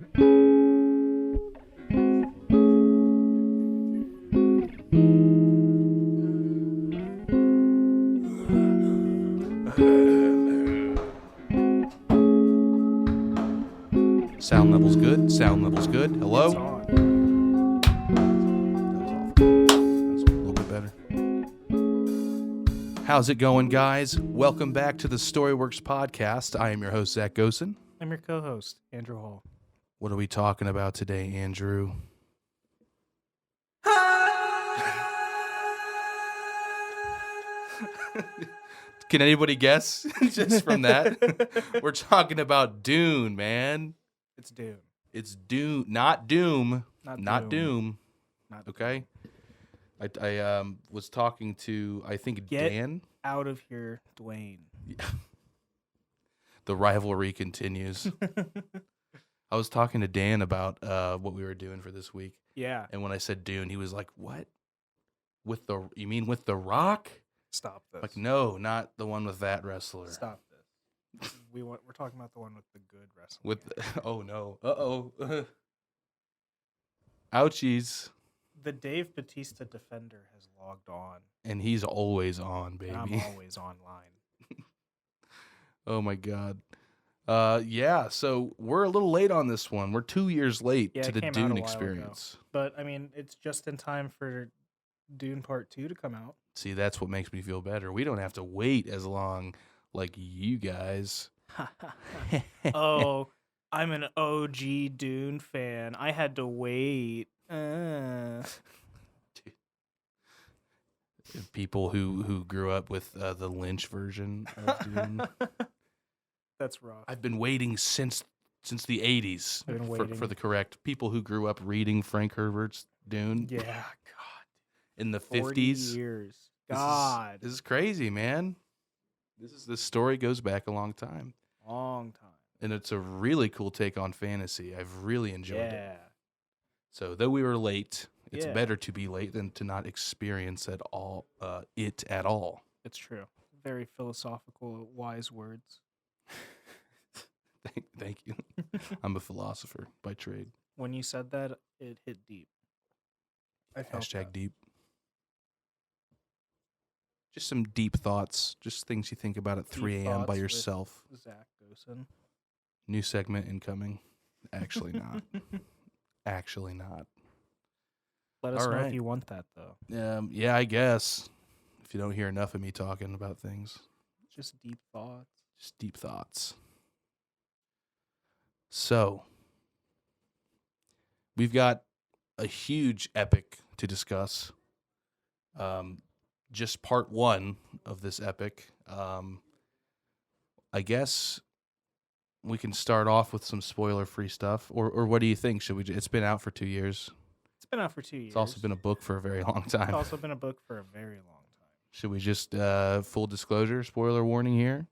Sound level's good. Sound level's good. Hello? It's on. That's a little bit better. How's it going, guys? Welcome back to the Storyworks podcast. I am your host, Zach Gosen. I'm your co-host, Andrew Hall. What are we talking about today, Andrew? Can anybody guess just from that? We're talking about Dune, man. It's Dune. It's Dune, not Doom. Not Doom. Not Okay. I was talking to, I think, Get Dan. out of here, Dwayne. The rivalry continues. I was talking to Dan about what we were doing for this week. Yeah. And when I said Dune, he was like, "What? You mean with The Rock?" Stop this. Like, no, not the one with that wrestler. Stop this. We're talking about the one with the good wrestling. Oh no. Uh-oh. Ouchies. The Dave Bautista Defender has logged on. And he's always on, baby. And I'm always online. Oh my God. Yeah, so we're a little late on this one. We're 2 years late to the Dune experience. But I mean, it's just in time for Dune Part 2 to come out. See, that's what makes me feel better. We don't have to wait as long like you guys. Oh, I'm an OG Dune fan. I had to wait. People who grew up with the Lynch version of Dune. That's rough. I've been waiting since the 80s I've been waiting. for the correct people who grew up reading Frank Herbert's Dune. Yeah, God. In the 40 50s. years. God. This is crazy, man. This story goes back a long time. Long time. And it's a really cool take on fantasy. I've really enjoyed it. So though we were late, it's better to be late than to not experience it at all. It's true. Very philosophical, wise words. Thank you. I'm a philosopher by trade. When you said that, it hit deep. I felt Hashtag that. deep. Just some deep thoughts. Just things you think about at 3 a.m. by yourself. Zach Gosen. New segment incoming. Actually not. Actually not. Let us All know right. if you want that, though. Yeah, I guess. If you don't hear enough of me talking about things. Just deep thoughts. Just deep thoughts. So, we've got a huge epic to discuss. Just part one of this epic. I guess we can start off with some spoiler-free stuff. Or what do you think? Should we? It's been out for 2 years. It's been out for 2 years. It's also been a book for a very long time. It's also been a book for a very long time. Should we just full disclosure, spoiler warning here?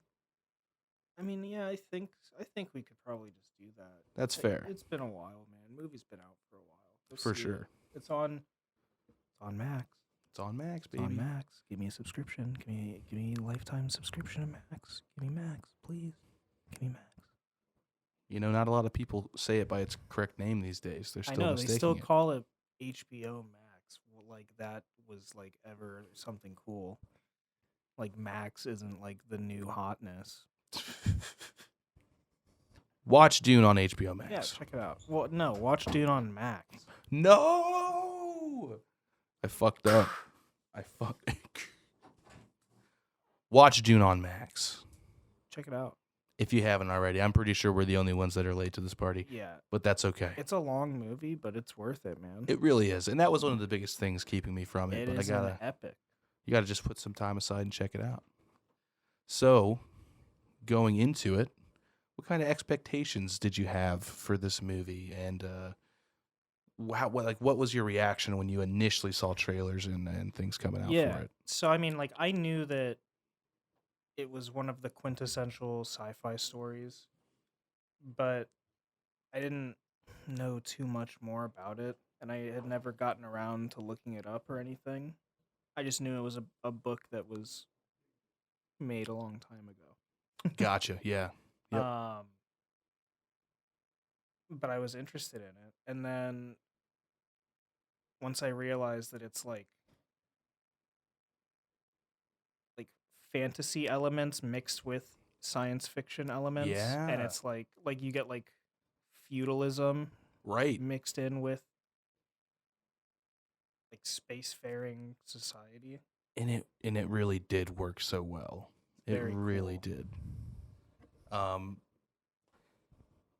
I mean, yeah, I think we could probably just do that. That's fair. It's been a while, man. Movie's been out for a while. Go For see sure. it. It's on Max. It's on Max, It's baby. on Max. Give me a subscription. Give me a lifetime subscription to Max. Give me Max, please. Give me Max. You know, not a lot of people say it by its correct name these days. They're still I know mistaking they still it. call it HBO Max. Well, like that was like ever something cool. Like Max isn't like the new hotness. Watch Dune on HBO Max. Yeah, check it out. Well, no, watch Dune on Max. No! I fucked up. Watch Dune on Max. Check it out. If you haven't already. I'm pretty sure we're the only ones that are late to this party. Yeah. But that's okay. It's a long movie, but it's worth it, man. It really is. And that was one of the biggest things keeping me from it. It But is an epic. you gotta just put some time aside and check it out. So, going into it, what kind of expectations did you have for this movie? And what was your reaction when you initially saw trailers and things coming out for it? So, I mean, like, I knew that it was one of the quintessential sci-fi stories, but I didn't know too much more about it, and I had never gotten around to looking it up or anything. I just knew it was a book that was made a long time ago. Gotcha. Yeah. Yep. but I was interested in it. And then once I realized that it's like fantasy elements mixed with science fiction elements, and Yeah. it's like you get like feudalism Right. mixed in with like spacefaring society. And it really did work so well. It Very really cool. did. Um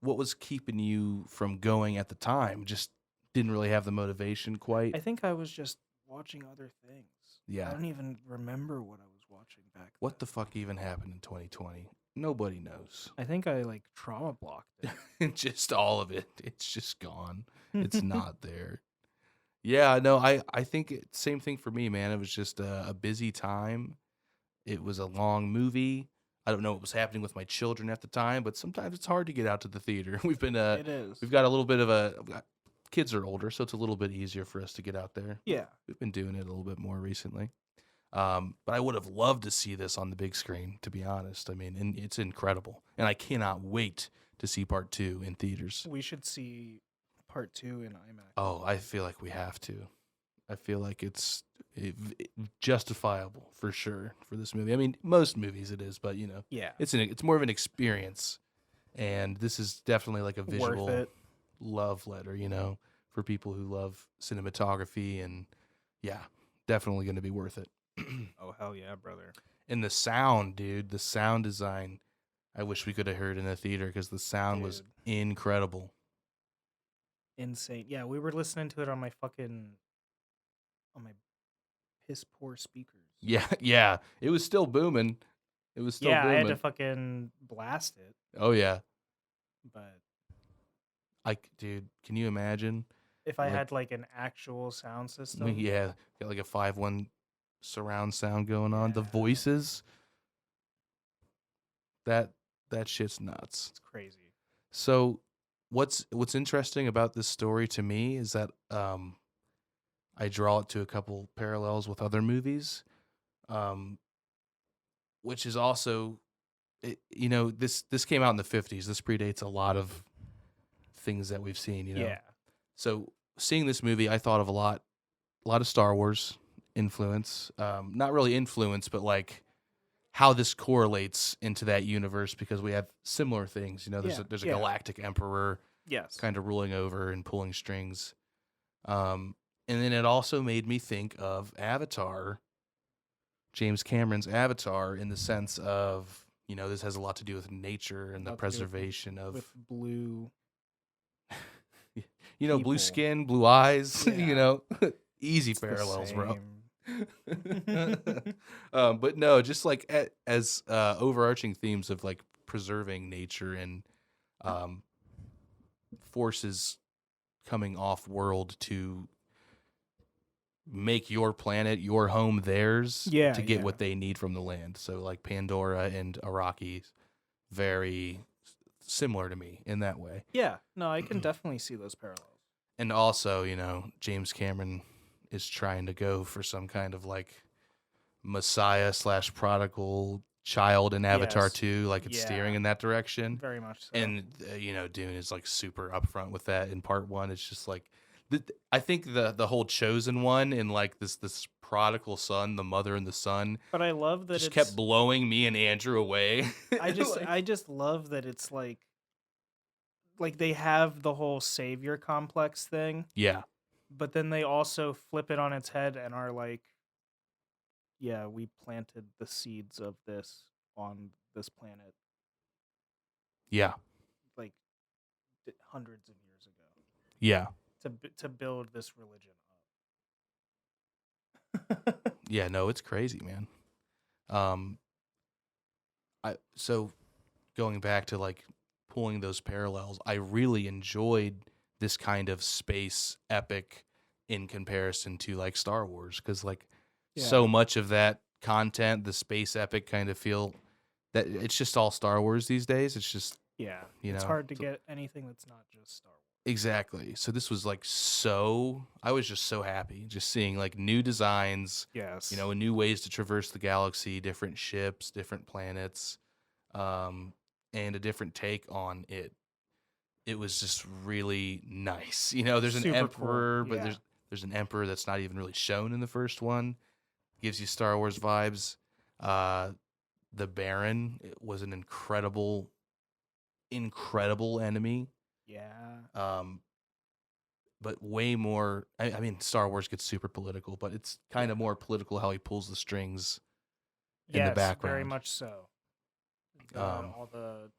what was keeping you from going at the time? Just didn't really have the motivation quite. I think I was just watching other things. I Yeah. don't even remember what I was watching back What the then. fuck even happened in 2020? Nobody knows. I think I like trauma blocked Just all of it. It's just gone. it. It's not there. Yeah, no, I think same thing for me, man. It was just a busy time. It was a long movie. I don't know what was happening with my children at the time, but sometimes it's hard to get out to the theater. It is. We've got a little bit of kids are older, so it's a little bit easier for us to get out there. Yeah. We've been doing it a little bit more recently. But I would have loved to see this on the big screen, to be honest. I mean, and it's incredible. And I cannot wait to see part 2 in theaters. We should see part 2 in IMAX. Oh, I feel like we have to. I feel like it's justifiable for sure for this movie. I mean, most movies it is, but you know, Yeah. it's more of an experience, and this is definitely like a Worth visual it. love letter, you know, for people who love cinematography, and yeah, definitely going to be worth it. Oh hell yeah, brother. And the sound, dude, the sound design, I wish we could have heard in the theater because the sound was incredible. Insane. Yeah, we were listening to it on my piss poor speakers. Yeah, it was still booming. It was still booming. I had to fucking blast it. Oh yeah. But Dude, can you imagine? if I had like an actual sound system, Yeah, got like a 5.1 surround sound going on. The Yeah. voices, that shit's nuts. it's crazy. So, what's interesting about this story to me is that I draw it to a couple parallels with other movies, which is also, you know, this came out in the 50s. This predates a lot of things that we've seen. You know, Yeah. so seeing this movie, I thought of a lot of Star Wars influence. Not really influence, but like how this correlates into that universe because we have similar things. You know, there's a galactic emperor, Yes. kind of ruling over and pulling strings. And then it also made me think of Avatar, James Cameron's Avatar, in the sense of, you know, this has a lot to do with nature and the preservation of with blue. You know, blue people. skin, blue eyes, Yeah. you know, easy It's the parallels, bro. same. But no, just like as overarching themes of like preserving nature and forces coming off world to make your planet, your home theirs to get what they need from the land. So like Pandora and Araki, very similar to me in that way. Yeah, no, I can definitely see those parallels. And also, you know, James Cameron is trying to go for some kind of like Messiah / prodigal child in Avatar Yes. 2, like it's steering in that direction. Very much so. And, you know, Dune is like super upfront with that in part 1. It's just like, I think the whole chosen one and like this prodigal son, the mother and the son, but I love that just kept blowing me and Andrew away. I just love that it's like they have the whole savior complex thing. Yeah. But then they also flip it on its head and are like, yeah, we planted the seeds of this on this planet. Yeah. Like hundreds of years ago. Yeah. To build this religion up. Yeah, no, it's crazy, man. So going back to like pulling those parallels, I really enjoyed this kind of space epic in comparison to like Star Wars, because like so much of that content, the space epic kind of feel that it's just all Star Wars these days. It's just it's hard to get anything that's not just Star Wars. Exactly. So this was like I was just so happy just seeing like new designs, Yes, you know, new ways to traverse the galaxy, different ships, different planets, and a different take on it. it was just really nice. You know, there's an Super cool. emperor, but Yeah. there's an emperor that's not even really shown in the first one. Gives you Star Wars vibes. Uh, the Baron was an incredible enemy. Yeah. Um, but way more. I mean, Star Wars gets super political, but it's kind Yeah. of more political how he pulls the strings in the Yes, very background. much so. Um, All the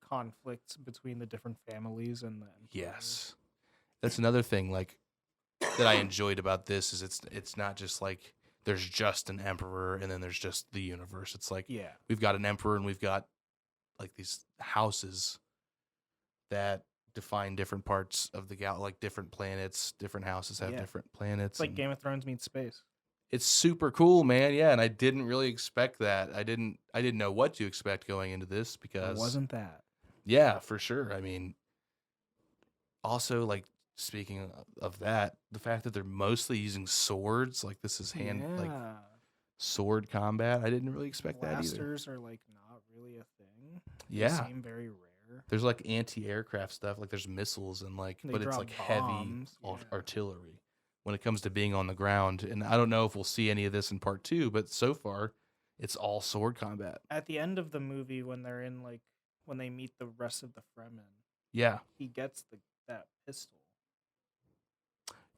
conflicts between the different families and the emperor. yes, that's another thing like that I enjoyed about this is it's not just like there's just an emperor and then there's just the universe. It's like Yeah. we've got an emperor and we've got like these houses that define different parts of the like different planets. Different houses have Yeah. different planets. It's like and Game of Thrones meets space. it's super cool, man. Yeah, and I didn't really expect that. I didn't know what to expect going into this It because wasn't that. yeah, for sure. I mean, also like speaking of that, the fact that they're mostly using swords, like this is like Yeah. sword combat. I didn't really expect that either. Blasters are like not really a thing. Yeah. They seem very rare. There's like anti-aircraft stuff, like there's missiles and like, They but it's drop like heavy bombs, yeah. artillery when it comes to being on the ground. And I don't know if we'll see any of this in part 2, but so far it's all sword combat. At the end of the movie, when they're in like when they meet the rest of the Fremen, Yeah. he gets that pistol.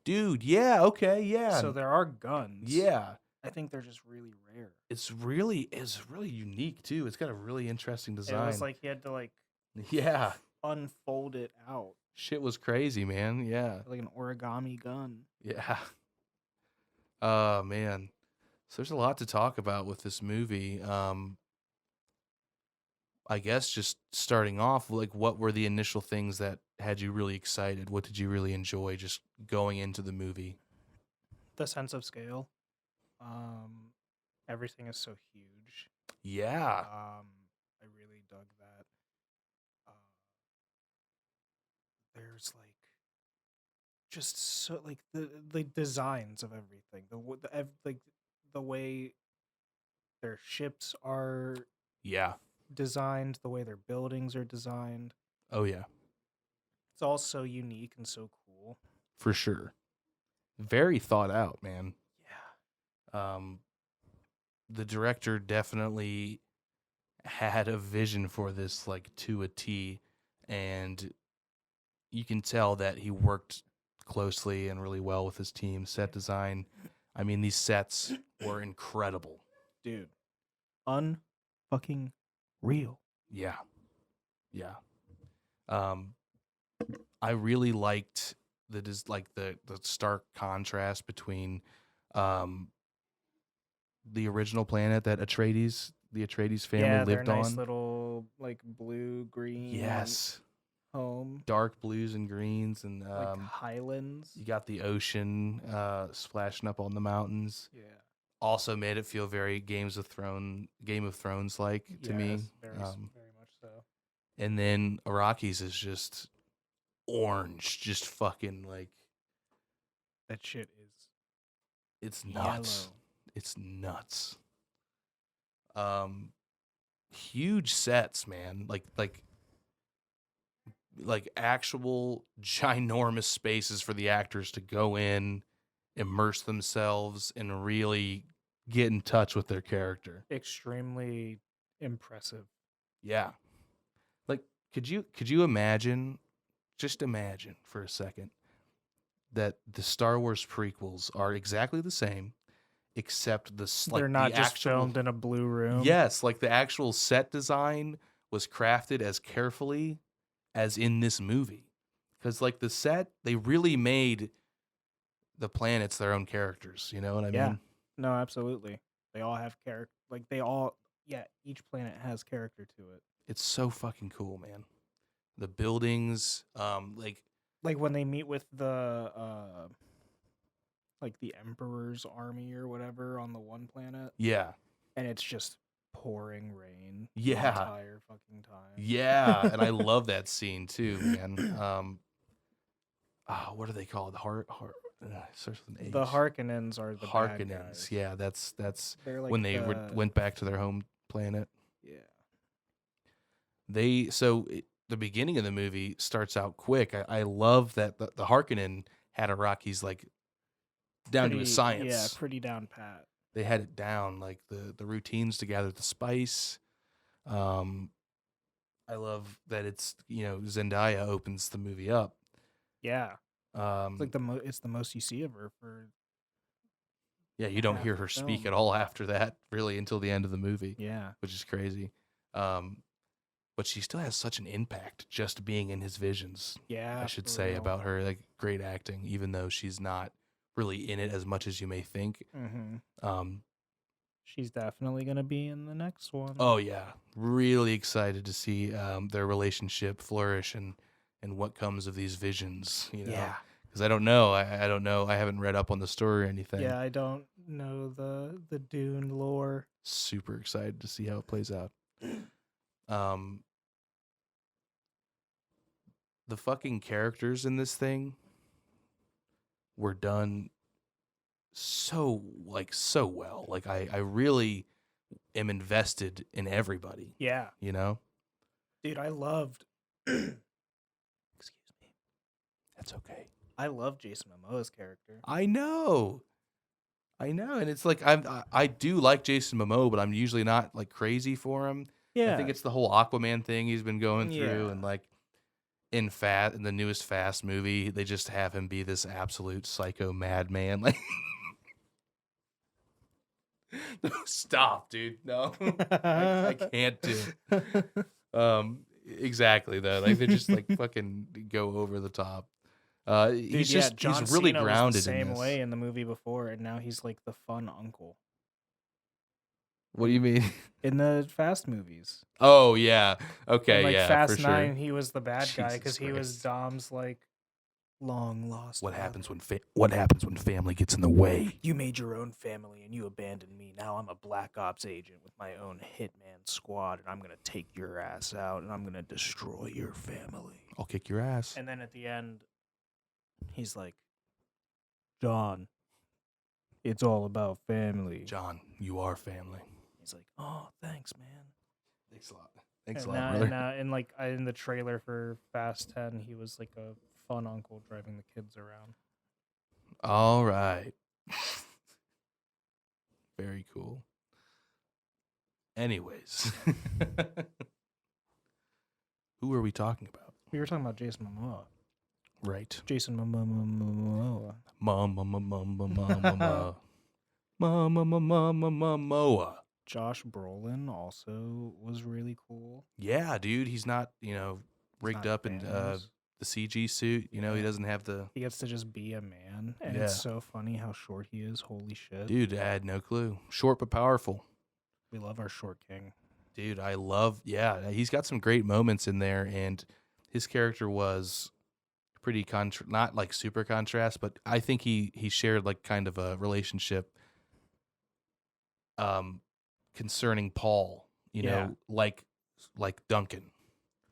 Dude, yeah, okay, yeah. So there are guns. Yeah. I think they're just really rare. It's really unique too. It's got a really interesting design. It was like he had to like yeah. unfold it out. Shit was crazy, man. Yeah. Like an origami gun. Yeah. Oh man. So there's a lot to talk about with this movie. I guess just starting off, like what were the initial things that had you really excited? What did you really enjoy just going into the movie? The sense of scale. Everything is so huge. Yeah. I really dug that. There's like just so like the designs of everything. Like the way their ships are Yeah. designed, the way their buildings are designed. Oh yeah. It's all so unique and so cool. For sure. Very thought out, man. Yeah. The director definitely had a vision for this like to a T, and you can tell that he worked closely and really well with his team. Set design, I mean, these sets were incredible. Dude. Unfucking real. Yeah. Yeah. I really liked the stark contrast between the original planet that the Atreides family lived their nice on. little like blue green Yes. home, Dark blues and greens, and like highlands. you got the ocean splashing up on the mountains. Yeah. Also made it feel very Game of Thrones like to me. Very much so. And then Araki's is just orange, just fucking like That shit is it's nuts. yellow. It's nuts. Huge sets, man. Like actual ginormous spaces for the actors to go in, immerse themselves, and really get in touch with their character. Extremely impressive. Yeah. Like, could you imagine, just imagine for a second, that the Star Wars prequels are exactly the same, except they're not just filmed in a blue room. Yes, like the actual set design was crafted as carefully as in this movie. Because like the set, they really made the planets their own characters. You know what I mean? No, absolutely. They all have character. Like each planet has character to it. It's so fucking cool, man. The buildings, like when they meet with the like the Emperor's army or whatever on the one planet. Yeah. And it's just pouring rain. Yeah. The entire fucking time. Yeah, and I love that scene too, man. What are they called? Starts with an H. The Harkonnens are the bad Harkonnens. guys. Yeah, that's They're like when they went back to their home planet. Yeah. the beginning of the movie starts out quick. I love that the Harkonnen had Iraqi's like down to a science. pretty down pat. They had it down, like the routines to gather the spice. Um, I love that it's Zendaya opens the movie up. Yeah, it's Um, like it's the most you see of her for. yeah, you don't half hear the her speak film. at all after that, really, until the end of the movie, Yeah, which is crazy. But she still has such an impact just being in his visions. yeah, I should for say real. about her, like great acting, even though she's not really in it as much as you may think. Um, She's definitely gonna be in the next one. oh yeah, really excited to see their relationship flourish and what comes of these visions. Yeah. Because I don't know, I don't know, I haven't read up on the story or anything. Yeah, I don't know the Dune lore. Super excited to see how it plays out. The fucking characters in this thing were done so well. Like I really am invested in everybody, Yeah, dude, I loved. Excuse me. That's okay. I love Jason Momoa's character. I know, and it's like I do like Jason Momoa, but I'm usually not like crazy for him. Yeah, I think it's the whole Aquaman thing he's been going through, Yeah. and like in the newest Fast movie, they just have him be this absolute psycho madman. Like, no, stop, dude. No, I can't do it. Exactly though. Like they just like fucking go over the top. Dude, He's yeah, just John he's really Cena grounded was the in same this. way in the movie before, and now he's like the fun uncle What do you mean? in the Fast movies. Oh yeah. Okay. In like Yeah. Fast for sure. 9, he was the bad guy Jesus because he was Christ. Dom's like long lost. What father. happens when family gets in the way? You made your own family and you abandoned me. Now I'm a black ops agent with my own hitman squad, and I'm gonna take your ass out and I'm gonna destroy your family. I'll kick your ass. And then at the end, he's like, John, it's all about family. John, you are family. He's like, oh, thanks, man. Thanks a lot. Thanks a And lot, now, brother. and now, in like in the trailer for Fast 10, he was like a fun uncle driving the kids around. All right. Very cool. Anyways, who are we talking about? We were talking about Jason Momoa. Right. Jason Momoa. Momoa. Josh Brolin also was really cool. Yeah, dude. He's not, rigged not up in Thanos. the CG suit. He doesn't have the. He gets to just be a man, and Yeah. it's so funny how short he is. Holy shit. Dude, I had no clue. Short but powerful. We love our short king. Dude, I love. Yeah, he's got some great moments in there, and his character was pretty not like super contrast, but I think he shared like kind of a relationship concerning Paul, Yeah. like Duncan.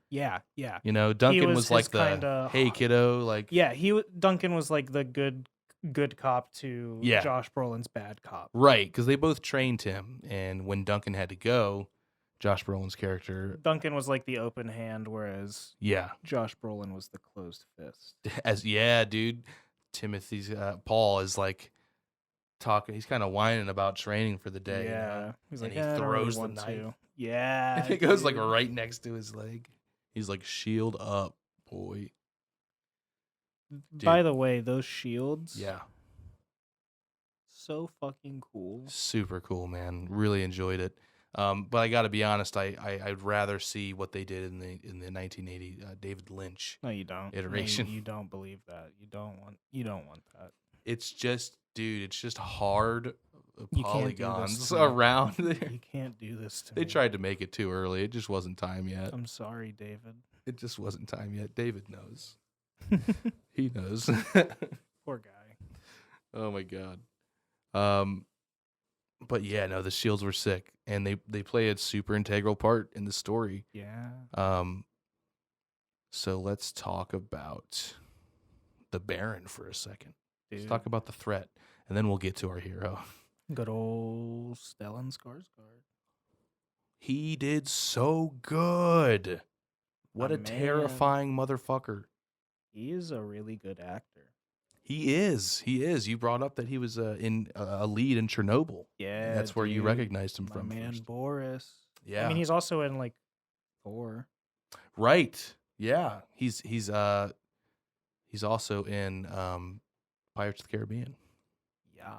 Yeah. Duncan was was like his the kinda hey kiddo, like Yeah, Duncan was like the good cop to Yeah. Josh Brolin's bad cop. right, because they both trained him, and when Duncan had to go, Josh Brolin's character, Duncan was like the open hand, whereas yeah, Josh Brolin was the closed fist. dude, Timothy's Paul is like talking. He's kind of whining about training for the day. He's And like, he I don't throws the want knife. to. Yeah, It goes like dude. right next to his leg. He's like, shield up, boy. By the way, those shields, Yeah, so fucking cool. super cool, man. Really enjoyed it. But I got to be honest, I'd rather see what they did in the 1980 David Lynch. No, you don't. Iteration. No, you don't believe that. You don't want that. It's just, dude, it's just hard You can't do this polygons to me. around there. You can't do this to They me. tried to make it too early. It just wasn't time yet. I'm sorry, David. It just wasn't time yet. David knows. He knows. Poor guy. Oh my god. But yeah, no, the shields were sick, and they play a super integral part in the story. Yeah. So let's talk about the Baron for a second. Dude. Let's talk about the threat, and then we'll get to our hero. Good old Stellan Skarsgård. He did so good. What A a man. terrifying motherfucker. He is a really good actor. He is. He is. You brought up that he was in a lead in Chernobyl. Yeah, And that's where you dude. recognized him My from man first. Boris. Yeah. I mean, he's also in like Thor. Right. Yeah. He's also in Pirates of the Caribbean. Yeah.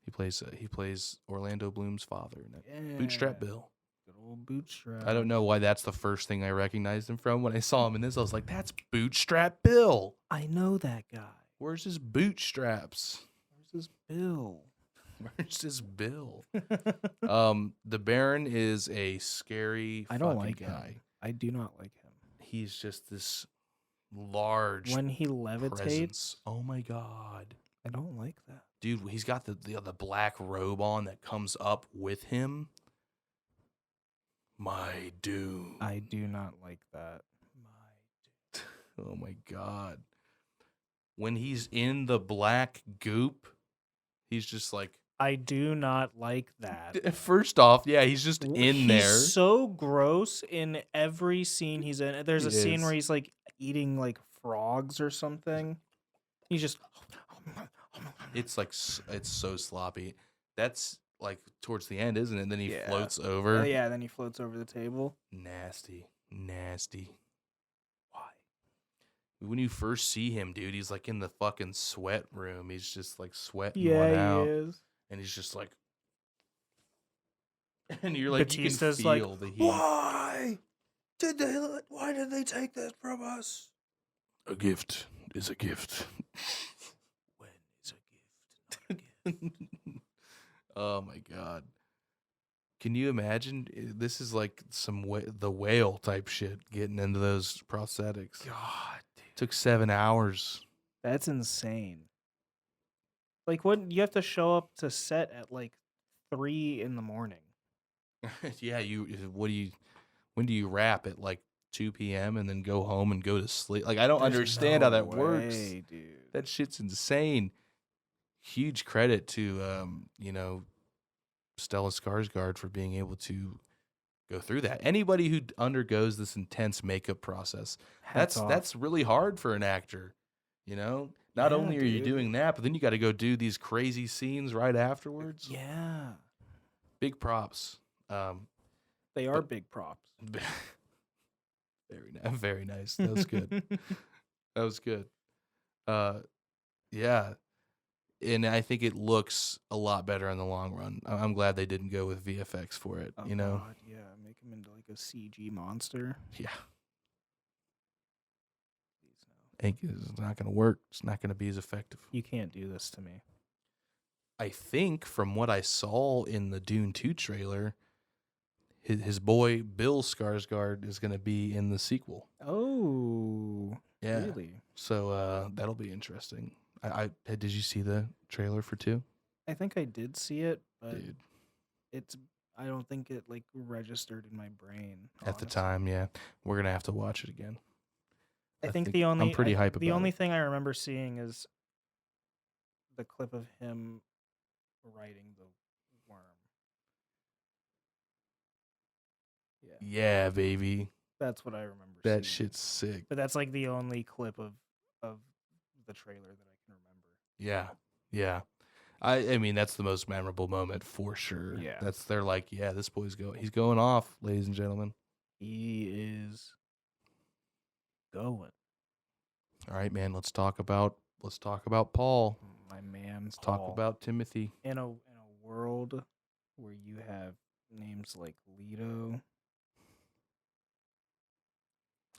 He plays Orlando Bloom's father in that. Yeah. Bootstrap Bill. Good old Bootstrap. I don't know why that's the first thing I recognized him from. When I saw him in this, I was like, that's Bootstrap Bill. I know that guy. Where's his bootstraps? Where's his bill? Where's his bill? The Baron is a scary I don't fucking like guy. him. I do not like him. He's just this large When he levitates, presence. Oh my god. I don't like that. Dude, he's got the black robe on that comes up with him. My dude. I do not like that. Oh my god. When he's in the black goop, he's just like, I do not like that. first off, yeah, he's just in there. He's so gross in every scene he's in. There's a scene where he's like eating like frogs or something. He's just. It's like it's so sloppy. That's like towards the end, isn't it? And then he Yeah. floats over. Yeah, then he floats over the table. Nasty. Why? When you first see him, dude, he's like in the fucking sweat room. He's just like sweating Yeah, one out. he is. And he's just like, and you're like, Batista's you like, can feel the heat. why did they take this from us? A gift is a gift. When is a gift not a gift? Oh my god. Can you imagine? This is like some the whale type shit, getting into those prosthetics. God, dude. Took 7 hours. That's insane. Like, what, you have to show up to set at like 3 in the morning. Yeah, when do you wrap at like 2 p.m. and then go home and go to sleep? Like, I don't understand how that works. Dude. That shit's insane. Huge credit to Stella Skarsgård for being able to go through that. Anybody who undergoes this intense makeup process, that's really hard for an actor. Not only are you doing that, but then you got to go do these crazy scenes right afterwards. Yeah. Big props. They are big props. Very nice. That was good. That was good. Yeah. And I think it looks a lot better in the long run. I'm glad they didn't go with VFX for it, God, yeah, make him into like a CG monster. Yeah. Please no. It's not going to work. It's not going to be as effective. You can't do this to me. I think from what I saw in the Dune 2 trailer, his boy Bill Skarsgård is going to be in the sequel. Oh, yeah. Really? So that'll be interesting. Did you see the trailer for 2? I think I did see it, but Dude. I don't think it like registered in my brain At the time. Yeah, we're gonna have to watch it again. I think I'm pretty hype about the only it. thing I remember seeing is the clip of him riding the worm. Yeah, baby. That's what I remember. That seeing. shit's sick. But that's like the only clip of the trailer that I can remember. Yeah. I mean, that's the most memorable moment for sure. Yeah. They're like, yeah, this boy's he's going off, ladies and gentlemen. He is going. All right, man. Let's talk about Paul. My man. Let's talk about Timothy. In a world where you have names like Leto.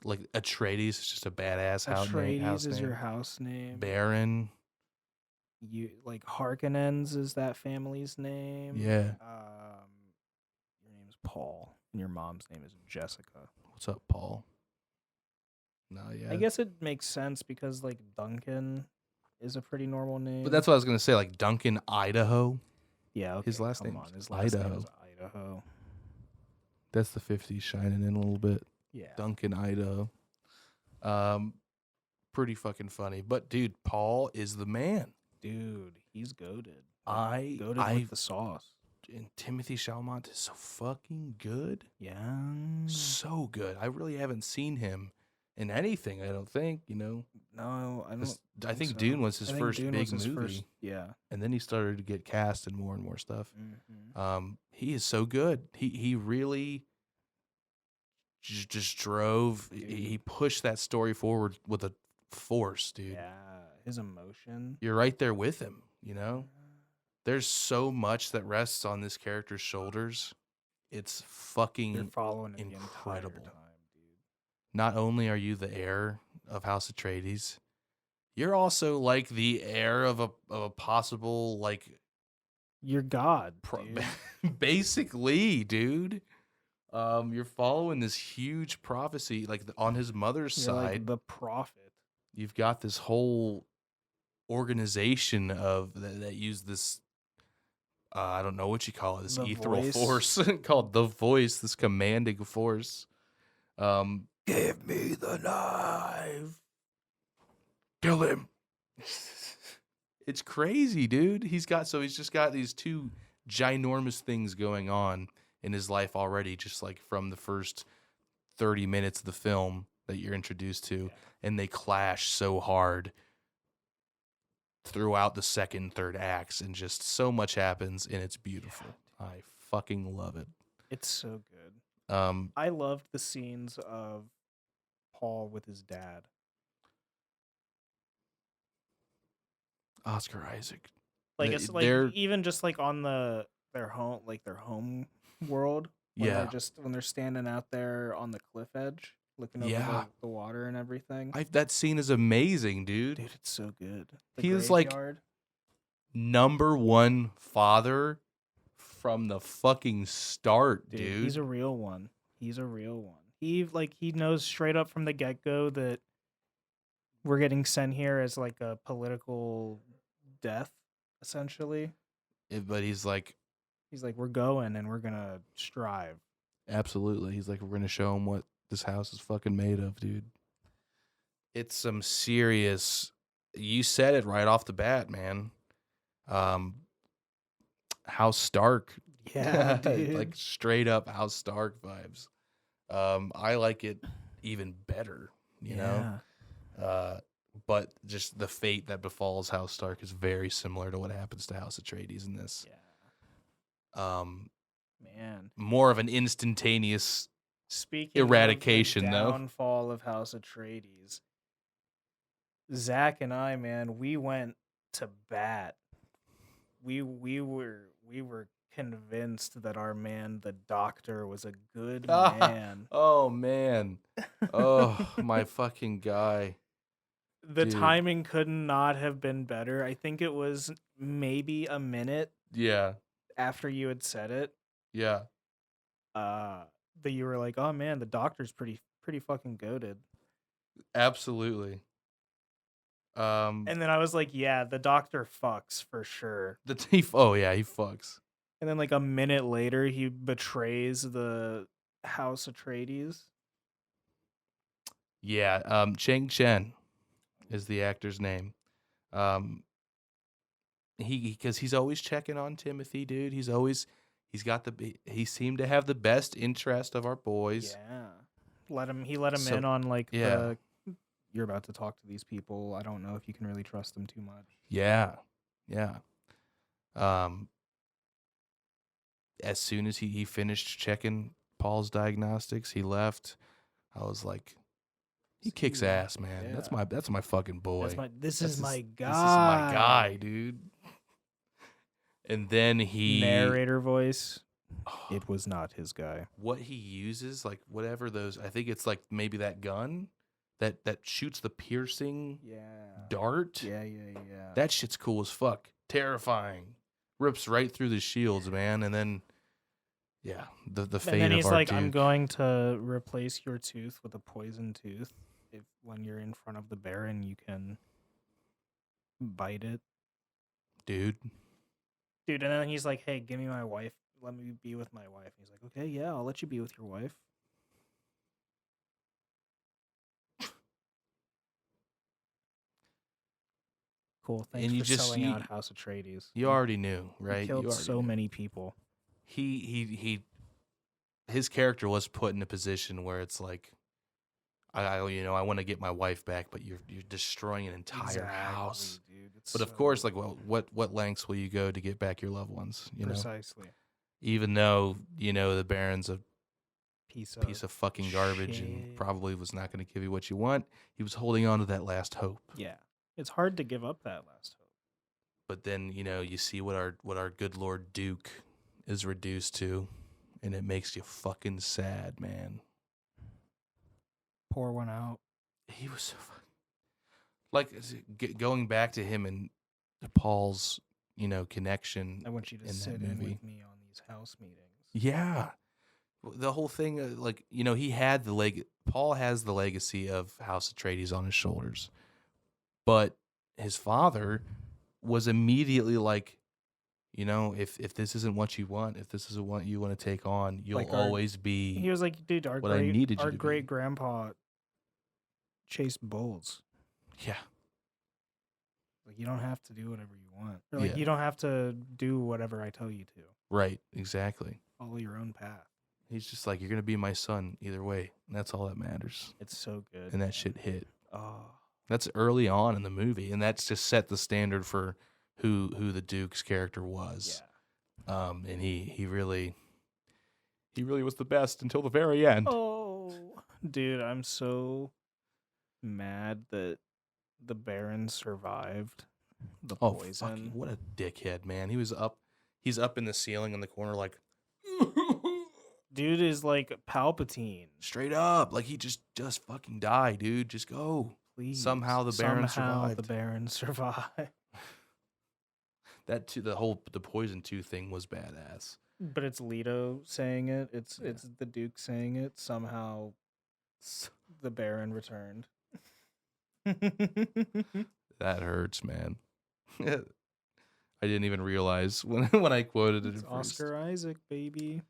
Like Atreides is just a badass house name. Atreides is your house name. Baron. You like Harkonnens is that family's name. Yeah. Your name is Paul, and your mom's name is Jessica. What's up, Paul? No, yeah. I guess it makes sense because like Duncan is a pretty normal name. But that's what I was gonna say. Like Duncan, Idaho. Yeah. Okay, his last name His last name is Idaho. That's the 50s shining in a little bit. Yeah. Duncan, Idaho. Pretty fucking funny. But dude, Paul is the man. Dude, he's goated. Goated with the sauce. and Timothy Chalamet is so fucking good. Yeah. So good. I really haven't seen him in anything, I don't think, No, I don't. I think so. Dune was his I think first Dune big was his movie. First, yeah. And then he started to get cast in more and more stuff. Mm-hmm. He is so good. He really just drove. He pushed that story forward with a force, dude. Yeah, his emotion. You're right there with him. There's so much that rests on this character's shoulders. It's fucking You're following it incredible. the entire time, dude. Not only are you the heir of House Atreides, you're also like the heir of a possible like you're God, dude. basically, dude. You're following this huge prophecy, like on his mother's You're side. like the prophet. You've got this whole organization of that use this. I don't know what you call it. This ethereal force called the Voice. This commanding force. Give me the knife. Kill him. It's crazy, dude. He's just got these two ginormous things going on in his life already, just like from the first 30 minutes of the film that you're introduced to. Yeah. And they clash so hard throughout the second, third acts, and just so much happens, and it's beautiful. Yeah. I fucking love it. It's so good. I loved the scenes of Paul with his dad. Oscar Isaac. Like it's like even just like on their home world. When when they're standing out there on the cliff edge, looking over the water and everything. That scene is amazing, dude. Dude, it's so good. He is like number one father from the fucking start, dude. He's a real one. He knows straight up from the get-go that we're getting sent here as like a political death, essentially. But he's like, we're going and we're gonna strive. Absolutely. He's like, we're gonna show him what this house is fucking made of, dude. It's some serious. You said it right off the bat, man. House Stark. Yeah, dude. Like straight up House Stark vibes. I like it even better, you know? But just the fate that befalls House Stark is very similar to what happens to House Atreides in this. Yeah. Man. More of an instantaneous eradication, of the though. Downfall of House Atreides. Zach and I, man, we went to bat. We were convinced that our man, the Doctor, was a good man. Oh man. Oh, my fucking guy. The timing could not have been better. I think it was maybe a minute. Yeah. After you had said it. Yeah. That you were like, oh man, the Doctor's pretty fucking goated. Absolutely. And then I was like, yeah, the Doctor fucks for sure. Oh yeah, he fucks. And then like a minute later, he betrays the House Atreides. Yeah, Chang Chen is the actor's name. Because he's always checking on Timothy, dude. He seemed to have the best interest of our boys. Yeah. He let him in on like you're about to talk to these people. I don't know if you can really trust them too much. Yeah. Yeah. As soon as he finished checking Paul's diagnostics, he left. I was like, he kicks ass, man. Yeah. That's my fucking boy. This is my guy. This is my guy, dude. And then narrator voice. It was not his guy. What he uses, like whatever those, I think it's like maybe that gun that shoots the piercing dart. Yeah. That shit's cool as fuck. Terrifying. Rips right through the shields, man. And then the fate of our Duke. And then he's like, I'm going to replace your tooth with a poison tooth. When you're in front of the Baron, you can bite it. Dude, and then he's like, hey, give me my wife. Let me be with my wife. He's like, okay, yeah, I'll let you be with your wife. Cool. Thanks for selling out House Atreides. You already knew, right? You killed so many people. he his character was put in a position where it's like, I want to get my wife back, but you're destroying an entire house. Dude. It's But of course, like, well, what lengths will you go to get back your loved ones? precisely Even though the Baron's a piece piece of fucking garbage and shit. probably was not going to give you what you want, he was holding on to that last hope. Yeah, it's hard to give up that last hope. But then you see what our good Lord Duke is reduced to, and it makes you fucking sad, man. Pour one out. He was so like going back to him and Paul's connection. I want you to in sit that in movie. with me on these house meetings. Yeah, the whole thing, he had Paul has the legacy of House Atreides on his shoulders, but his father was immediately like, if this isn't what you want, if this isn't what you want to take on, you'll Like always be. He was like, dude, what I needed you our to be. great grandpa chased bulls. Yeah, Like, you don't have to do whatever you want. Or, like, Yeah. you don't have to do whatever I tell you to. right, exactly. Follow your own path. He's just like, you're gonna be my son either way, and that's all that matters. It's so good. And that shit hit. Oh, That's early on in the movie, and that's just set the standard for who the Duke's character was. yeah. And he really was the best until the very end. Oh, dude, I'm so mad that the Baron survived the Oh, poison. fucking, what a dickhead, man. He's up in the ceiling in the corner, like, Dude is like Palpatine. straight up. Like, he just fucking die, dude. Just go. Please. Somehow the Baron survived. The Baron survived. That too, the poison 2 thing was badass. But it's Leto saying it. It's the Duke saying it. Somehow the Baron returned. That hurts, man. I didn't even realize when I quoted it It's at first. Oscar Isaac, baby.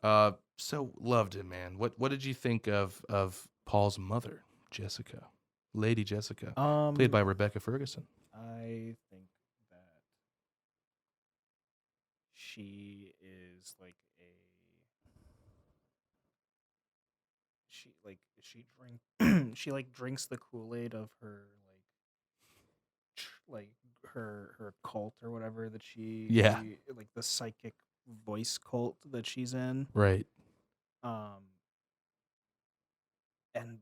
So loved it, man. What did you think of Paul's mother, Jessica, Lady Jessica, played by Rebecca Ferguson? I think that she is like she like drinks the Kool-Aid of her like her cult or whatever that she Yeah. like the psychic voice cult that she's in. Right. And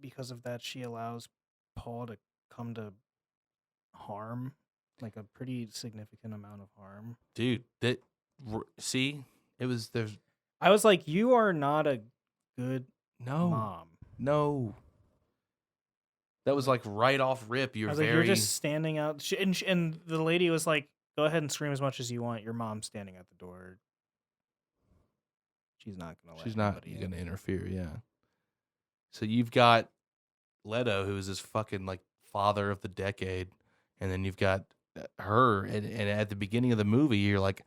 because of that, she allows Paul to come to harm, like a pretty significant amount of harm. Dude, see, it was there's I was like, you are not a good no mom. no. That was like right off rip. I You're was very like, you're just standing out. And the lady was like, go ahead and scream as much as you want. Your mom's standing at the door. She's not gonna. she's not gonna interfere. Yeah. So you've got Leto, who is this fucking like father of the decade, and then you've got her, and at the beginning of the movie, you're like,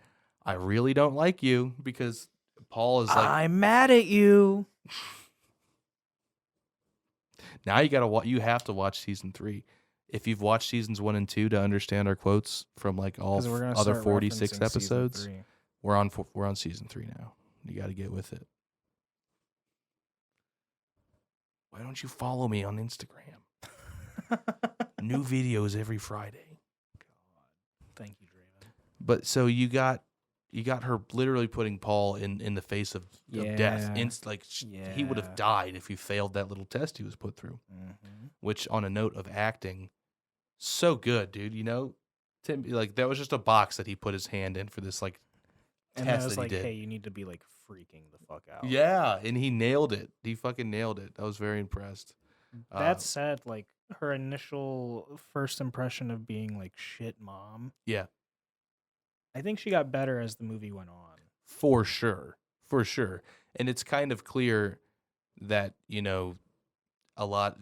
I really don't like you because Paul is like, I'm mad at you. now you have to watch season 3. If you've watched seasons 1 and 2 to understand our quotes from like all other 46 episodes, we're on season 3 now. You got to get with it. Why don't you follow me on Instagram? New videos every Friday. God, thank you, Draven. But so you got her literally putting Paul in the face of death. He would have died if he failed that little test he was put through. Mm-hmm. Which, on a note of acting, so good, dude. Tim, like, that was just a box that he put his hand in for this like And test I was that like, he did. hey, you need to be like freaking the fuck out. Yeah, and he nailed it. He fucking nailed it. I was very impressed. That said, like her initial first impression of being like shit mom. Yeah. I think she got better as the movie went on. For sure. And it's kind of clear that, a lot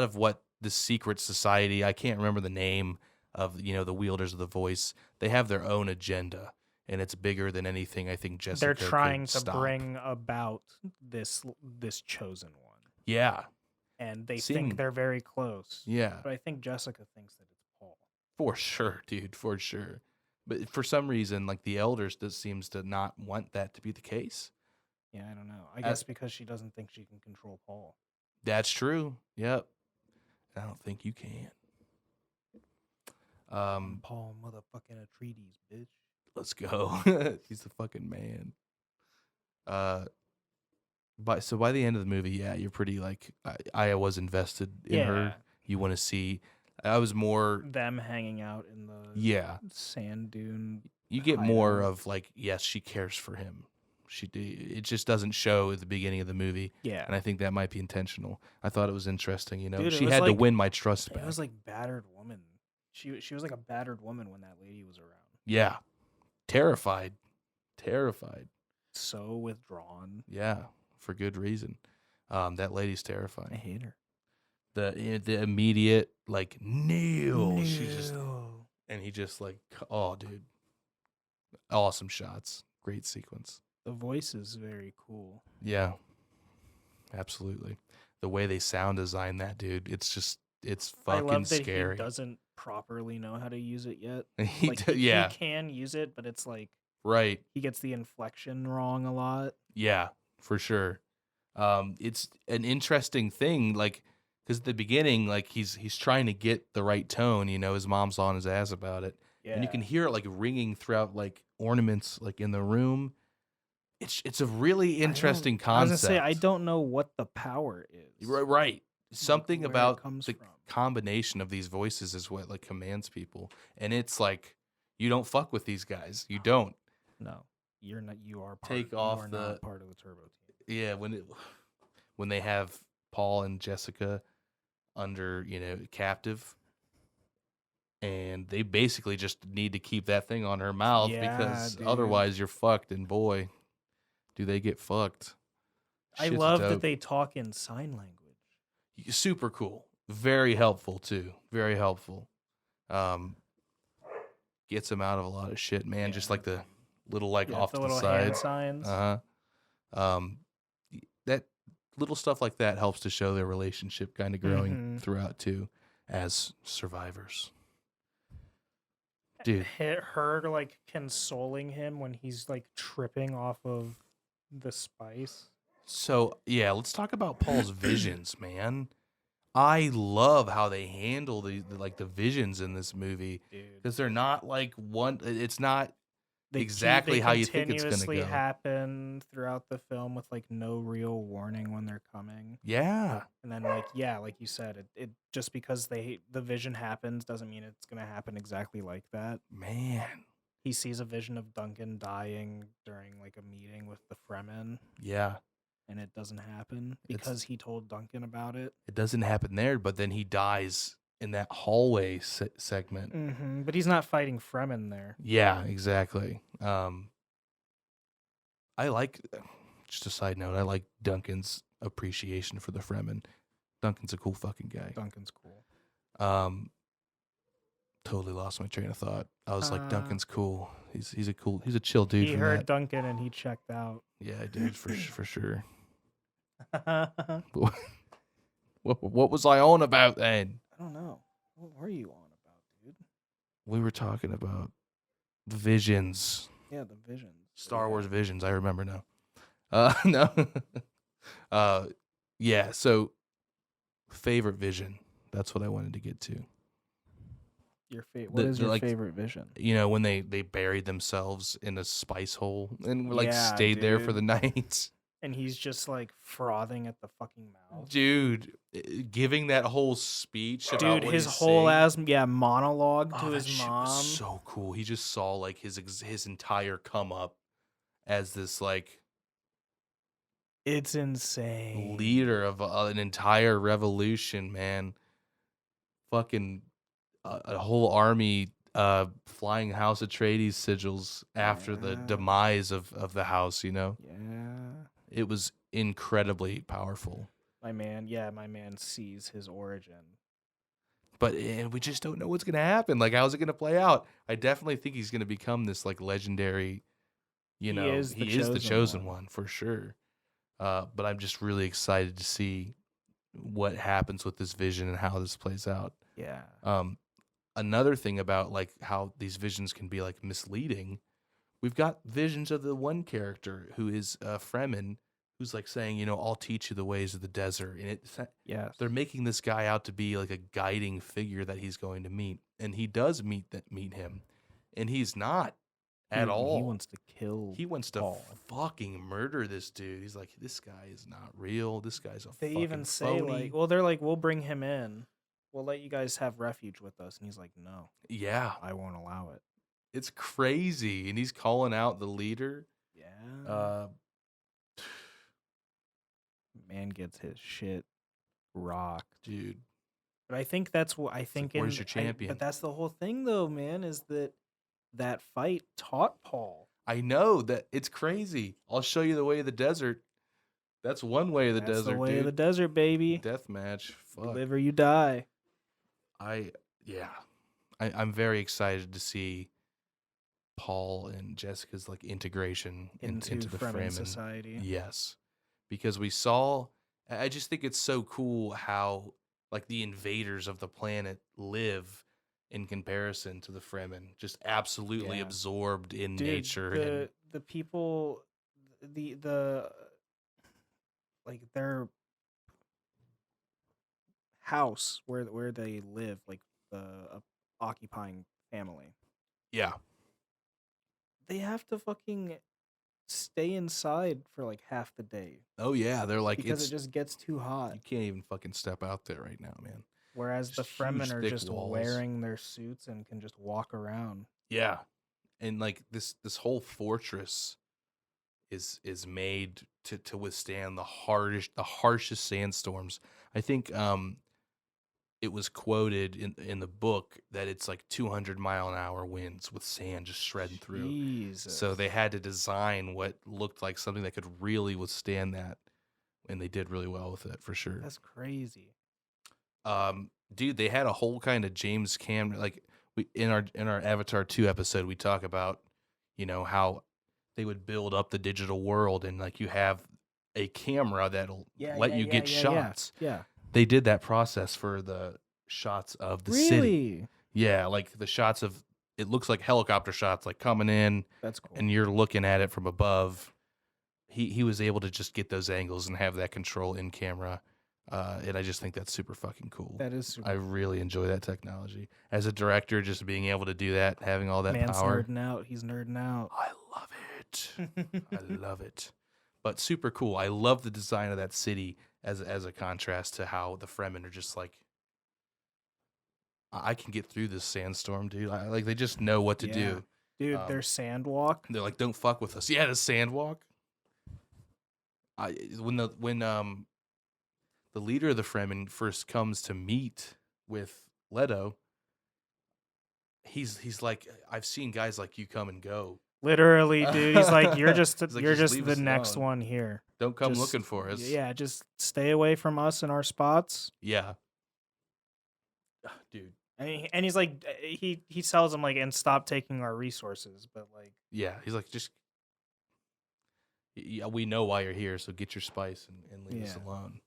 of what the secret society, I can't remember the name of, the wielders of the voice, they have their own agenda, and it's bigger than anything I think Jessica They're trying could to stop. bring about this chosen one. Yeah. And they think they're very close. Yeah. But I think Jessica thinks that it's Paul. For sure, dude. For sure. But for some reason, like the elders just seems to not want that to be the case. Yeah, I don't know. I Uh, guess because she doesn't think she can control Paul. that's true. Yep. I don't think you can. I'm Paul motherfucking Atreides, bitch. Let's go. He's the fucking man. Uh, so by the end of the movie, yeah, you're pretty like I was invested in her. Yeah. You want to see. I was more. Them hanging out in the Yeah, sand dune. you get more hideout. of like, yes, she cares for him. It just doesn't show at the beginning of the movie, Yeah. and I think that might be intentional. I thought it was interesting. You know, Dude, it she was had to like- win my trust It back. was like battered woman. She was like a battered woman when that lady was around. Yeah, terrified. So withdrawn. Yeah, for good reason. That lady's I terrifying. hate her. The immediate like Neil. She just No. and he just like, oh dude, awesome shots, great sequence. The voice is very cool. Yeah, absolutely. The way they sound design that dude, it's I fucking love that scary. he doesn't properly know how to use it yet. He Like d- yeah, he can use it, but it's like right. he gets the inflection wrong a lot. Yeah, for sure. It's an interesting thing, like, because at the beginning, like he's trying to get the right tone. You know, his mom's on his ass about it, Yeah. and you can hear it like ringing throughout like ornaments like in the room. It's a really interesting concept. I was gonna say I don't know what the power is. Right. Something where it about comes the from. combination of these voices is what like commands people, and it's like you don't fuck with these guys. You don't. No, you're not. You are part, Take you off are the- not part of the turbo team. Yeah, when they have Paul and Jessica under, captive, and they basically just need to keep that thing on her mouth Yeah, because dude. otherwise you're fucked, and boy, do they get fucked. I Shit's love dope. that they talk in sign language. Super cool. Very helpful too. Very helpful. Gets them out of a lot of shit, man. Yeah. Just like the little like Yeah, off the to little the side. hand signs. That little stuff like that helps to show their relationship kind of growing Mhm. throughout too, as survivors. Dude, Her like consoling him when he's like tripping off of the spice. so yeah, let's talk about Paul's visions, man. I love how they handle the visions in this movie Dude, because they're not like one. It's not they exactly how you think it's gonna continuously go. happen throughout the film with like no real warning when they're coming. Yeah, And then like you said, it just because the vision happens doesn't mean it's gonna happen exactly like that. man. He sees a vision of Duncan dying during like a meeting with the Fremen, Yeah, and it doesn't happen It's- because he told Duncan about it. it doesn't happen there, but then he dies in that hallway segment. But he's not fighting Fremen there. Yeah, exactly. I like, just a side note, I like Duncan's appreciation for the Fremen. Duncan's a cool fucking guy. Duncan's cool. Totally lost my train of thought. I was like, Uh, Duncan's cool. He's a chill dude. He from heard that. Duncan and he checked out. Yeah, dude, for sure. I What was I on about then? don't know. What were you on about, dude? We were talking about visions. Yeah, the visions. Star Wars visions. I remember now. No. Yeah. So, favorite vision. That's what I wanted to get to. Your What is the, your like, favorite vision? You know, when they buried themselves in a spice hole and like Yeah, stayed there for dude. the night. And he's just like frothing at the fucking mouth. Dude, giving that whole speech about Dude, what his he's whole saying. monologue to Oh, his that shit mom. was so cool. He just saw like his entire come up as this like It's insane. leader of an entire revolution, man. Fucking a whole army flying House Atreides sigils after the Yeah. demise of the house, you know? Yeah. It was incredibly powerful. My man sees his origin. But we just don't know what's going to happen. Like, how's it going to play out? I definitely think he's going to become this like legendary, He know, is the he is the chosen chosen one. one for sure. But I'm just really excited to see what happens with this vision and how this plays out. Yeah. another thing about like how these visions can be like misleading. We've got visions of the one character who is Fremen, who's like saying, I'll teach you the ways of the desert, and Yes. they're making this guy out to be like a guiding figure that he's going to meet, and he does meet him, and he's not at Dude, and he all. wants to kill He wants to Paul. fucking murder this dude. He's like, this guy is not real. This guy's a They fucking even say phony. they're like, we'll bring him in. We'll let you guys have refuge with us. And he's like, no, Yeah, I won't allow it. it's crazy, and he's calling out the leader. Yeah. Uh, Man gets his shit rocked. dude, But I think that's what I like, think. where's your champion? But that's the whole thing, though, man. Is that fight taught Paul? I know that it's crazy. I'll show you the way of the desert. That's one way of the That's desert, the way dude. of the desert, baby. Death match. You Fuck. live or you die. I'm very excited to see Paul and Jessica's like integration into the Fremen society. Yes, because we saw. I just think it's so cool how like the invaders of the planet live in comparison to the Fremen, just absolutely Yeah. absorbed in Dude, nature. the people, the like their house where they live, like the occupying family, Yeah. they have to fucking stay inside for like half the day Oh yeah, they're like because it just gets too hot. you can't even fucking step out there right now, man. Whereas the Just huge, Fremen are thick just walls. wearing their suits and can just walk around. Yeah, and like this whole fortress is made to withstand the harshest sandstorms. I think it was quoted in the book that it's like 200-mile-an-hour winds with sand just shredding through. Jesus. So they had to design what looked like something that could really withstand that, and they did really well with it for sure. That's crazy. Dude, they had a whole kind of James Cameron, like we in our Avatar 2 episode, we talk about, how they would build up the digital world, and like you have a camera that'll let you get shots. Yeah. They did that process for the shots of the city. Really? Yeah, like the shots of it looks like helicopter shots, like coming in, That's cool. and you're looking at it from above. He was able to just get those angles and have that control in camera. And I just think that's super fucking cool. That is super I really enjoy that technology. As a director, just being able to do that, having all that Man's power. nerding out. He's nerding out. I love it. I love it. But super cool. I love the design of that city as a contrast to how the Fremen are just like, I can get through this sandstorm, dude. Like they just know what to do. Dude, their sand walk. They're like, don't fuck with us. Yeah, the sand walk. When the leader of the Fremen first comes to meet with Leto, he's like, I've seen guys like you come and go. Literally, dude. He's like, you're just He's like, you're "Just just leave the us next alone. one here. Don't come Just- looking for us. Yeah, just stay away from us and our spots. Yeah. Dude. And he's like, he tells him like, and stop taking our resources. But like, Yeah. He's like, just, yeah, we know why you're here, so get your spice and leave us alone.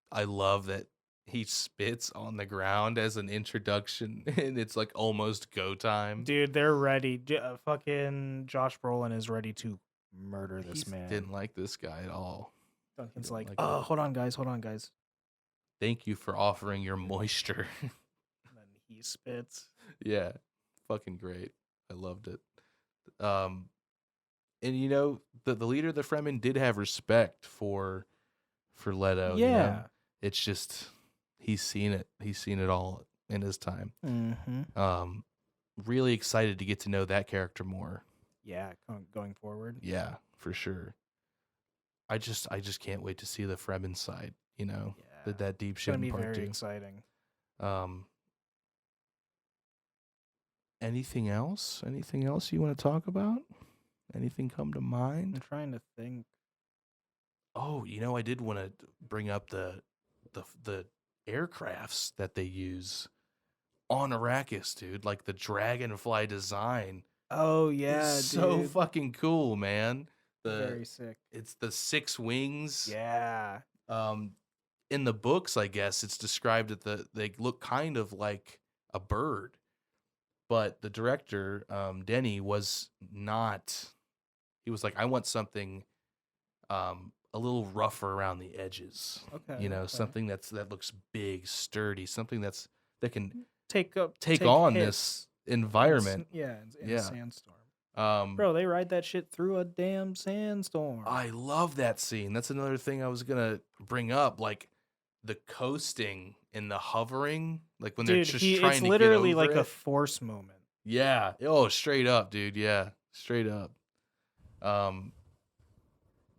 I love that he spits on the ground as an introduction, and it's like almost go time. dude, they're ready. Fucking Josh Brolin is ready to murder this He man. didn't like this guy at all. Duncan's didn't like, like oh, it. hold on, guys. Thank you for offering your moisture. And then he spits. Yeah, fucking great. I loved it. And the leader of the Fremen did have respect for Leto. Yeah. It's just he's seen it. He's seen it all in his time. Mm-hmm. Really excited to get to know that character more. Yeah, going forward. Yeah, for sure. I just can't wait to see the Fremen side. Yeah. That deep It's shit gonna be in part very 2. exciting. Anything else? Anything else you want to talk about? Anything come to I'm mind? trying to think. Oh, I did want to bring up the aircrafts that they use on Arrakis, dude. Like the dragonfly design. Oh yeah, It's so dude. fucking cool, man. Very sick. It's the 6 wings. Yeah. In the books, I guess it's described that they look kind of like a bird. But the director, Denny, was not. He was like, I want something a little rougher around the edges. Okay. You know, okay. something that looks big, sturdy, something that can Take take on hits this environment. in a Yeah. sandstorm. Um, Bro, they ride that shit through a damn sandstorm. I love that scene. That's another thing I was gonna bring up, like the coasting and the hovering, like when they're Dude, just it's trying to get literally over like a it. force moment. Yeah. Oh, straight up, dude. Yeah, straight up.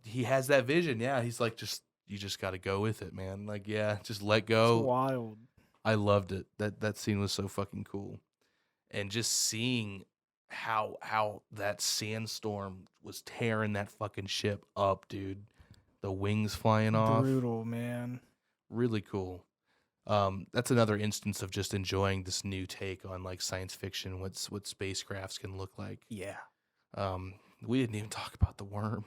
He has that vision. Yeah, he's like, you just got to go with it, man. Like, yeah, just let It's go. wild. I loved it. That scene was so fucking cool, and just seeing how that sandstorm was tearing that fucking ship up, dude. The wings flying off, Brutal, man. really cool. That's another instance of just enjoying this new take on like science fiction, what spacecrafts can look like. Yeah. We didn't even talk about the worm.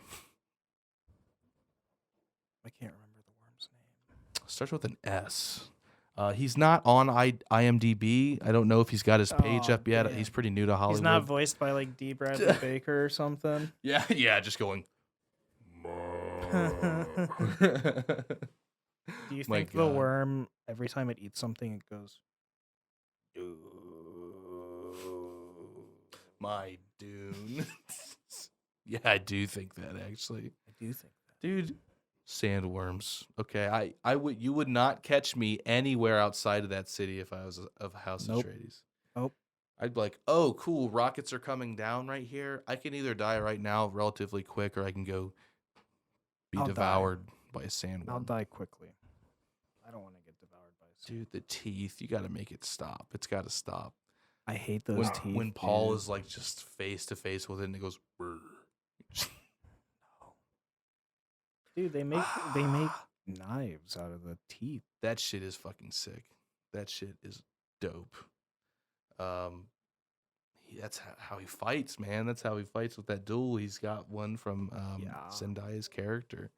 I can't remember the worm's name. Starts with an S. He's not on IMDb. I don't know if he's got his page Oh, up yet. damn. He's pretty new to Hollywood. He's not voiced by like D. Bradley Baker or something. Yeah, just going. Do you My think the God. worm, every time it eats something, it goes, My Dune. Yeah, I do think that actually. I do think that. Dude, sandworms. Okay, you would not catch me anywhere outside of that city if I was of House Nope. Atreides. Nope. I'd be like, oh, cool, rockets are coming down right here. I can either die right now relatively quick, or I can go be I'll die. devoured by a sandworm. I'll die quickly. I don't want to get devoured by a Dude, the teeth, you got to make it stop. It's got to stop. I hate those When, teeth. when Paul dude. is like just face to face with it and it goes, "Brr." Dude, they make knives out of the teeth. That shit is fucking sick. That shit is dope. That's how he fights, man. That's how he fights with that duel. He's got one from Yeah. Zendaya's character.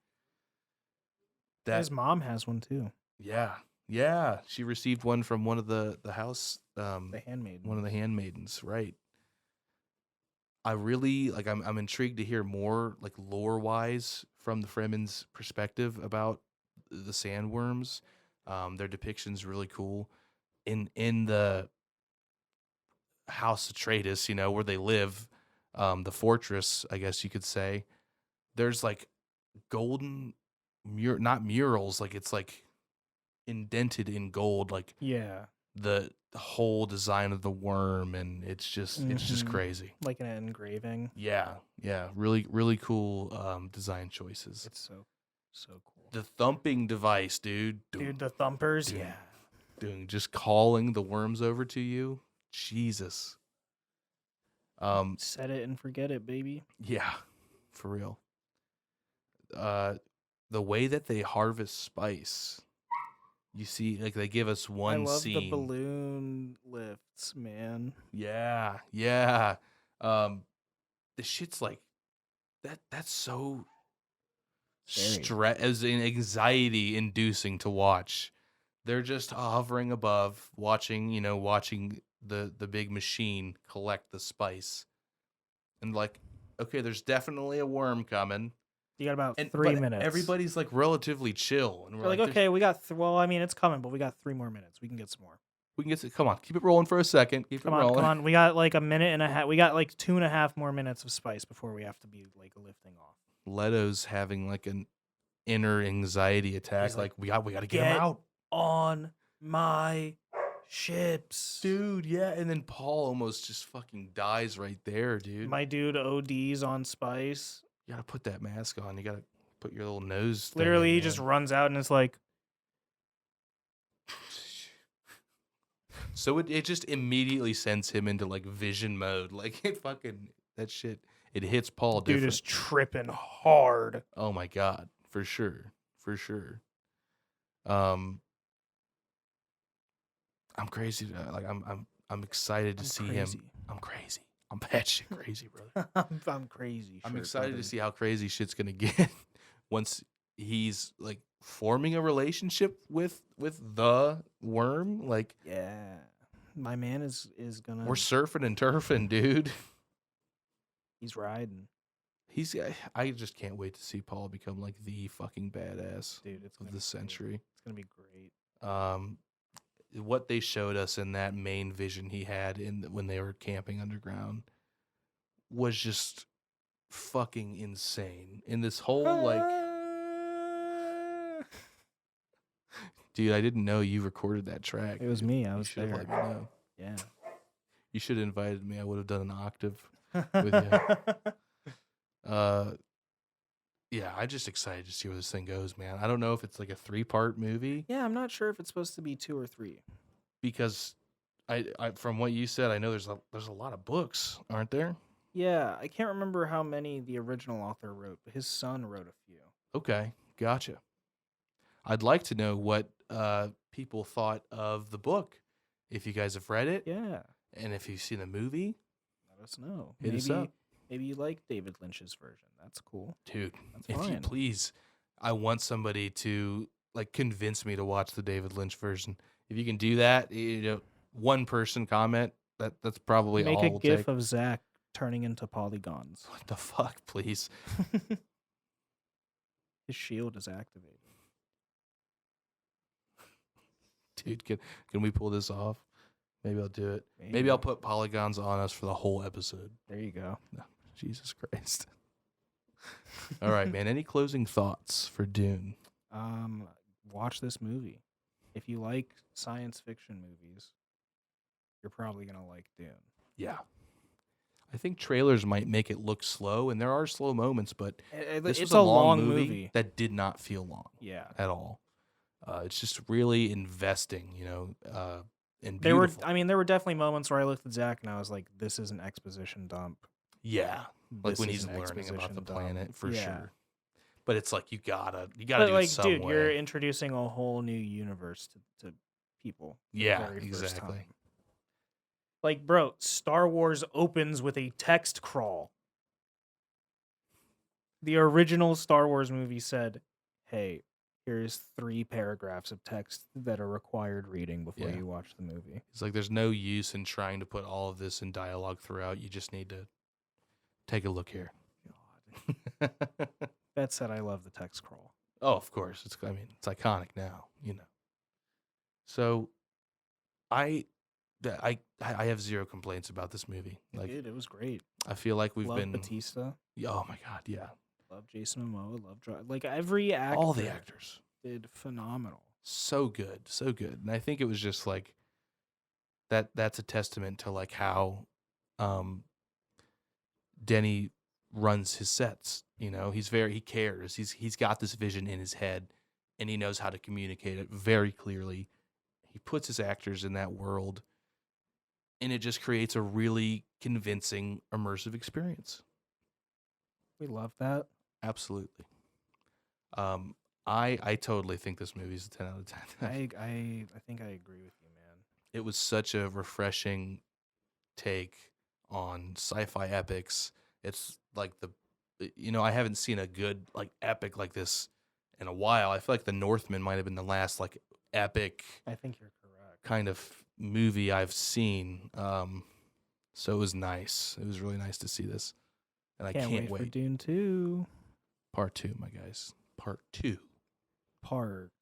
His mom has one too. Yeah. She received one from one of the house, The handmaiden. one of the handmaidens, right? I really like. I'm intrigued to hear more, like lore wise, from the Fremen's perspective about the sandworms. Their depiction's really cool. In the House Atreides, you know, where they live, the fortress, I guess you could say, there's like golden not murals, like it's like indented in gold, like Yeah. the whole design of the worm, and it's just Mhm. crazy. Like an engraving. Yeah, really cool design choices. It's so cool. The thumping device, dude. Dude, the thumpers. Dune. Yeah. Doing just calling the worms over to you. Jesus. Set it and forget it, baby. Yeah, for real. The way that they harvest spice, you see, like they give us one I love scene. the balloon lifts, man. Yeah. The shit's like that. That's so as in anxiety inducing to watch. They're just hovering above, watching the big machine collect the spice, and like, okay, there's definitely a worm coming. You got about And 3 but minutes. Everybody's like relatively chill, and We're like, okay, we got. Well, I mean, it's coming, but we got 3 more minutes. We can get some more. we can get. Come on, keep it rolling for a second. Keep it rolling. Come on. We got like a minute and a half. We got like 2.5 more minutes of spice before we have to be like lifting off. Leto's having like an inner anxiety attack. He's Like, like, we got to get him out, on my ships, dude. Yeah, and then Paul almost just fucking dies right there, dude. My dude ODs on spice. You gotta put that mask on. You gotta put your little nose. thing Literally, in, he just man. runs out and it's like, So it just immediately sends him into like vision mode. Like it fucking that shit. It hits Paul dude different. is tripping hard. Oh my god, for sure. I'm crazy. Like I'm excited to see him. I'm crazy. I'm batshit crazy, brother. I'm crazy. I'm excited to see how crazy shit's gonna get once he's like forming a relationship with the worm. Like, Yeah. My man is gonna. We're surfing and turfing, dude. He's riding, I just can't wait to see Paul become like the fucking badass dude. It's of gonna the be century. Great. It's gonna be great. What they showed us in that main vision he had when they were camping underground was just fucking insane. In this whole like, dude, I didn't know you recorded that track. It was me. I was should have there. let me know. Yeah. You should have invited me. I would have done an octave with you. Yeah, I'm just excited to see where this thing goes, man. I don't know if it's like a 3-part movie Yeah, I'm not sure if it's supposed to be 2 or 3. because I from what you said, I know there's a lot of books, aren't there? Yeah, I can't remember how many the original author wrote, but his son wrote a few. Okay, gotcha. I'd like to know what people thought of the book. If you guys have read it, Yeah, and if you've seen the movie, let us know. hit us up. Maybe you like David Lynch's version. That's cool. Dude, That's if you fine. please, I want somebody to like convince me to watch the David Lynch version. If you can do that, one person comment, that's probably Make all a we'll gif take. of Zach turning into polygons. What the fuck, please? His shield is activated. Dude, can we pull this off? Maybe I'll do it. Maybe I'll put polygons on us for the whole episode. There you go. No, Jesus Christ. All right, man. Any closing thoughts for Dune? Watch this movie. If you like science fiction movies, you're probably gonna like Dune. Yeah. I think trailers might make it look slow, and there are slow moments, but this It's was a a long long movie that did not feel long Yeah. at all. It's just really investing, and There were beautiful. there were definitely moments where I looked at Zach and I was like, this is an exposition dump. Yeah, like This when is he's an learning about exposition the dump. planet for Yeah. sure. But it's like you gotta But do it like, some dude, way. you're introducing a whole new universe to people. For the Yeah, very first exactly. time. Like, bro, Star Wars opens with a text crawl. The original Star Wars movie said, hey, here's 3 paragraphs of text that are required reading before Yeah. you watch the movie. It's like there's no use in trying to put all of this in dialogue throughout. You just need to take a look here. God. That said, I love the text crawl. Oh, of course. It's iconic now, So I have zero complaints about this movie. Like, Dude, it was great. I feel like we've Love been Batista. Oh my god, yeah. Love Jason Momoa. Love like every actor. All the actors. Did phenomenal. So good. So good. And I think it was just like that's a testament to like how Denny runs his sets. He cares. He's got this vision in his head and he knows how to communicate it very clearly. He puts his actors in that world and it just creates a really convincing, immersive experience. We love that. Absolutely. I totally think this movie's a 10 out of 10. I think I agree with you, man. It was such a refreshing take on sci-fi epics. It's like I haven't seen a good like epic like this in a while. I feel like The Northman might have been the last like epic I think you're correct. kind of movie I've seen. So it was nice. It was really nice to see this. And I can't wait for wait. Dune 2. Part 2, my guys. Part 2. Part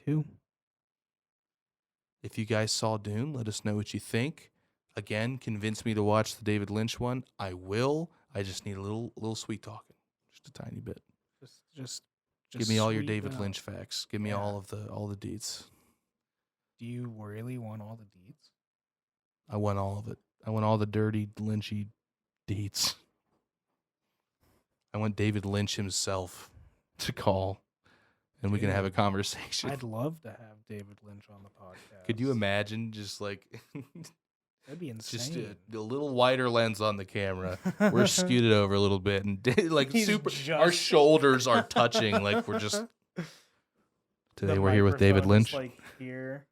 2. If you guys saw Dune, let us know what you think. Again, convince me to watch the David Lynch one. I will. I just need a little sweet talking, just a tiny bit. Just Give me all your sweeten David up. Lynch facts. Give me Yeah. all the deets. Do you really want all the deeds? I want all of it. I want all the dirty Lynchy deets. I want David Lynch himself to call, and we can have a Dude, conversation. I'd love to have David Lynch on the podcast. Could you imagine just like That'd be insane. just a little wider lens on the camera? We're scooted over a little bit, and like He's our just- shoulders are touching. Like we're just. Today The we're here with David microphone is, Lynch. like here.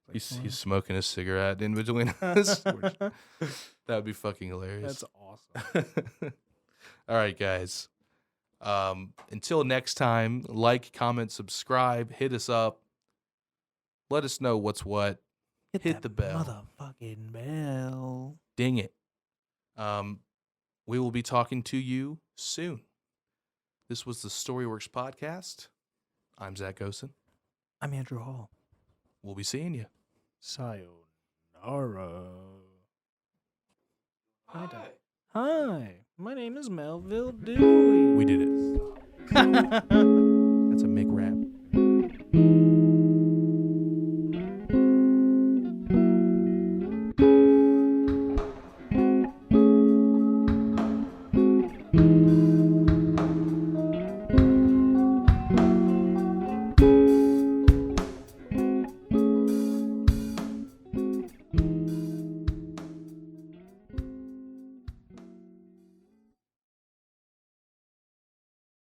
Like, He's smoking a cigarette in between us. That would be fucking hilarious. That's awesome. All right, guys. Until next time, like, comment, subscribe, hit us up. Let us know what's what. Hit that the bell. motherfucking bell. Ding it. We will be talking to you soon. This was the Storyworks podcast. I'm Zach Gosen. I'm Andrew Hall. We'll be seeing you. Sayonara. Hi, my name is Melville Dewey. We did it. That's a Mick rap.